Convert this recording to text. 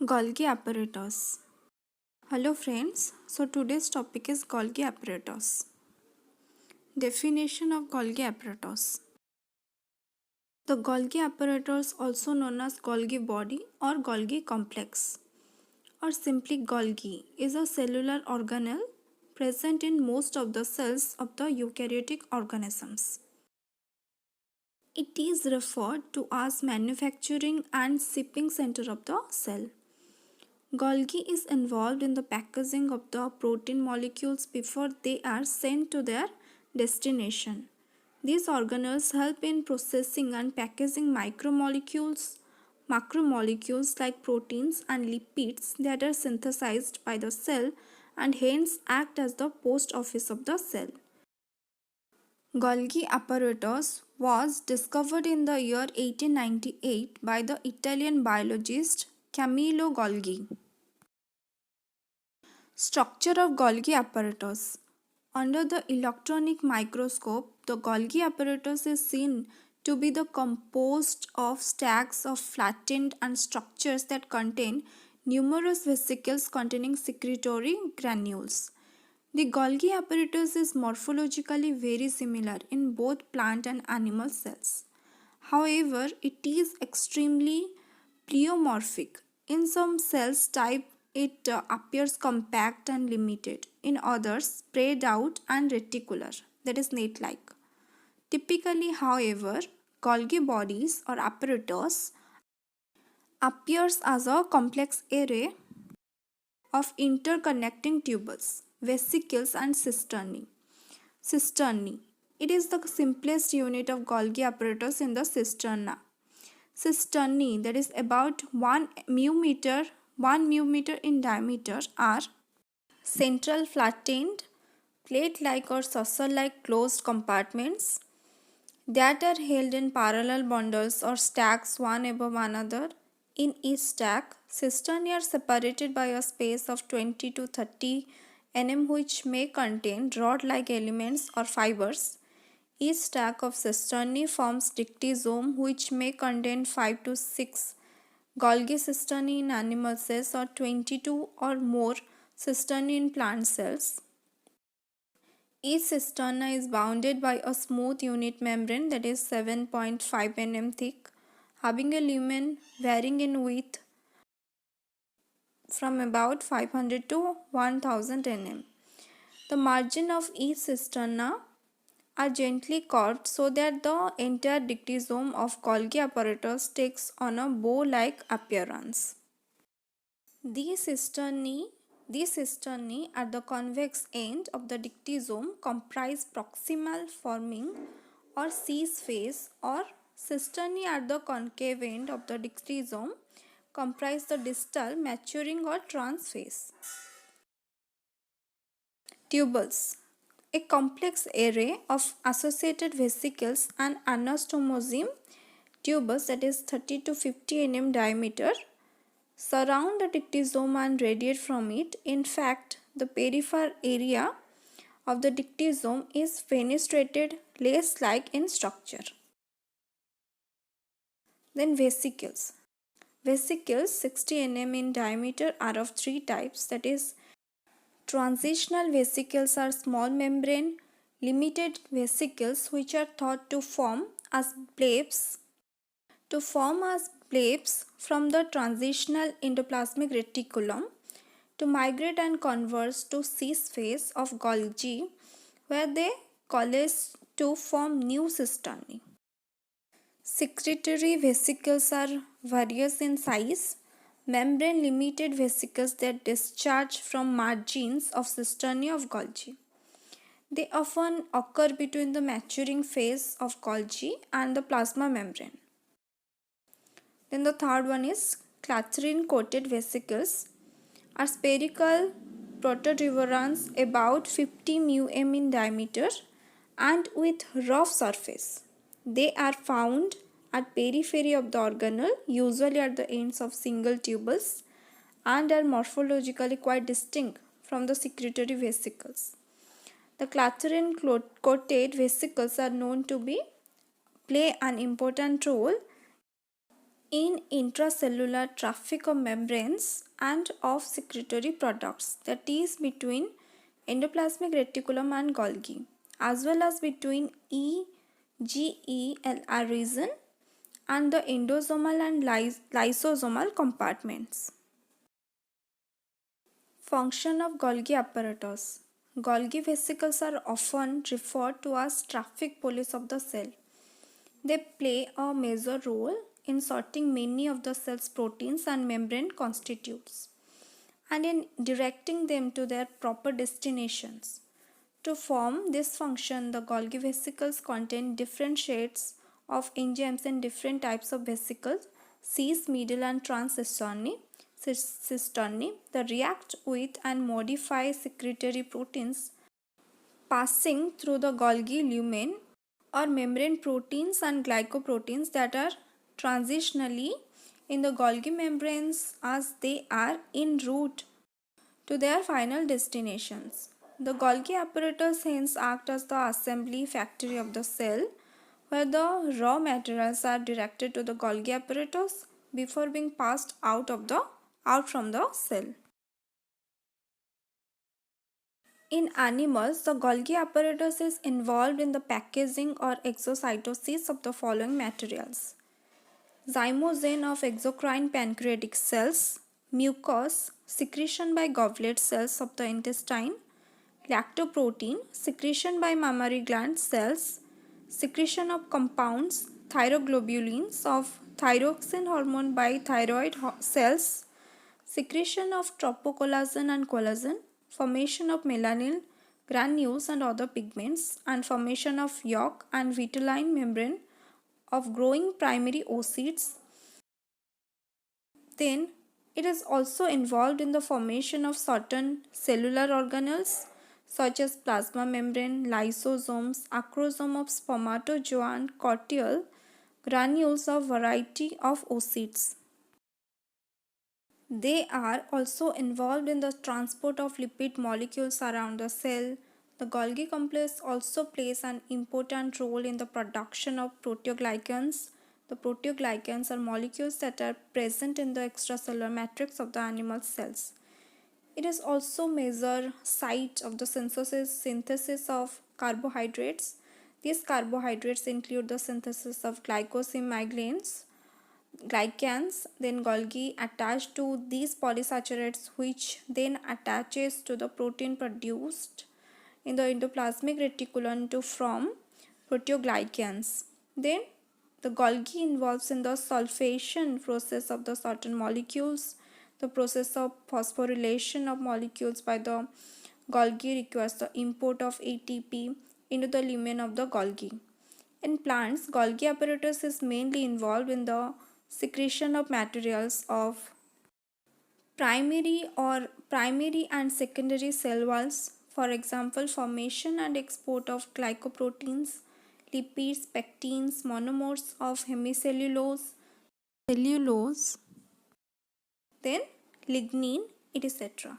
Golgi apparatus. Hello friends, so today's topic is Golgi apparatus. Definition of Golgi apparatus. The Golgi apparatus, also known as Golgi body or Golgi complex or simply Golgi, is a cellular organelle present in most of the cells of the eukaryotic organisms. It is referred to as manufacturing and shipping center of the cell. Golgi is involved in the packaging of the protein molecules before they are sent to their destination. These organelles help in processing and packaging micromolecules, macromolecules like proteins and lipids that are synthesized by the cell and hence act as the post office of the cell. Golgi apparatus was discovered in the year 1898 by the Italian biologist Camillo Golgi. Structure of Golgi apparatus. Under the electronic microscope, the Golgi apparatus is seen to be composed of stacks of flattened and structures that contain numerous vesicles containing secretory granules. The Golgi apparatus is morphologically very similar in both plant and animal cells. However, it is extremely pleomorphic. In some cells type, it appears compact and limited. In others, spread out and reticular, that is net-like. Typically, however, Golgi bodies or apparatus appears as a complex array of interconnecting tubules, vesicles and cisternae. Cisternae. It is the simplest unit of Golgi apparatus in the cisterna. Cisternae, that is about 1 μm in diameter, are central flattened, plate-like or saucer-like closed compartments that are held in parallel bundles or stacks one above another. In each stack, cisternae are separated by a space of 20 to 30 nm which may contain rod-like elements or fibers. Each stack of cisternae forms dictysome which may contain 5 to 6 Golgi cisternae in animal cells or 22 or more cisternae in plant cells. Each cisterna is bounded by a smooth unit membrane that is 7.5 nm thick, having a lumen varying in width from about 500 to 1000 nm. The margin of each cisterna are gently curved so that the entire dictysome of Golgi apparatus takes on a bow-like appearance. These cisternae at the convex end of the dictysome comprise proximal forming or seize phase, or cisternae at the concave end of the dictysome comprise the distal maturing or trans phase. Tubules. A complex array of associated vesicles and anastomosome tubules, that is 30 to 50 nm diameter, surround the dictysome and radiate from it. In fact, the peripheral area of the dictysome is fenestrated lace-like in structure. Then vesicles. Vesicles 60 nm in diameter are of three types, that is, transitional vesicles are small membrane limited vesicles which are thought to form as blebs from the transitional endoplasmic reticulum to migrate and converge to seize phase of Golgi, where they coalesce to form new cisternae. Secretory vesicles are various in size, membrane limited vesicles that discharge from margins of cisternae of Golgi. They often occur between the maturing phase of Golgi and the plasma membrane. Then the third one is clathrin coated vesicles are spherical protuberans about 50 μm in diameter and with rough surface. They are found at periphery of the organelle, usually at the ends of single tubules, and are morphologically quite distinct from the secretory vesicles. The clathrin coated vesicles are known to play an important role in intracellular traffic of membranes and of secretory products, that is between endoplasmic reticulum and Golgi, as well as between EGELR region and the endosomal and lysosomal compartments. Function of Golgi apparatus. Golgi vesicles are often referred to as traffic police of the cell. They play a major role in sorting many of the cell's proteins and membrane constituents and in directing them to their proper destinations. To form this function, the Golgi vesicles contain different shades of enzymes and different types of vesicles, cis, middle and trans cisternae, that react with and modify secretory proteins passing through the Golgi lumen, or membrane proteins and glycoproteins that are transitionally in the Golgi membranes as they are en route to their final destinations. The Golgi apparatus hence act as the assembly factory of the cell, where the raw materials are directed to the Golgi apparatus before being passed out from the cell. In animals, the Golgi apparatus is involved in the packaging or exocytosis of the following materials: zymogen of exocrine pancreatic cells, mucus, secretion by goblet cells of the intestine, lactoprotein, secretion by mammary gland cells, secretion of compounds, thyroglobulins of thyroxine hormone by thyroid cells, secretion of tropocollagen and collagen, formation of melanin granules and other pigments, and formation of yolk and vitelline membrane of growing primary oocytes. Then it is also involved in the formation of certain cellular organelles such as plasma membrane, lysosomes, acrosome of spermatozoa and cortical granules of variety of oocytes. They are also involved in the transport of lipid molecules around the cell. The Golgi complex also plays an important role in the production of proteoglycans. The proteoglycans are molecules that are present in the extracellular matrix of the animal cells. It is also major site of the synthesis of carbohydrates. These carbohydrates include the synthesis of glycans, then Golgi attached to these polysaccharides, which then attaches to the protein produced in the endoplasmic reticulum to form proteoglycans. Then the Golgi involves in the sulfation process of the certain molecules. The process of phosphorylation of molecules by the Golgi requires the import of ATP into the lumen of the Golgi. In plants, Golgi apparatus is mainly involved in the secretion of materials of primary and secondary cell walls, for example formation and export of glycoproteins, lipids, pectins, monomers of hemicellulose, then lignin, etc.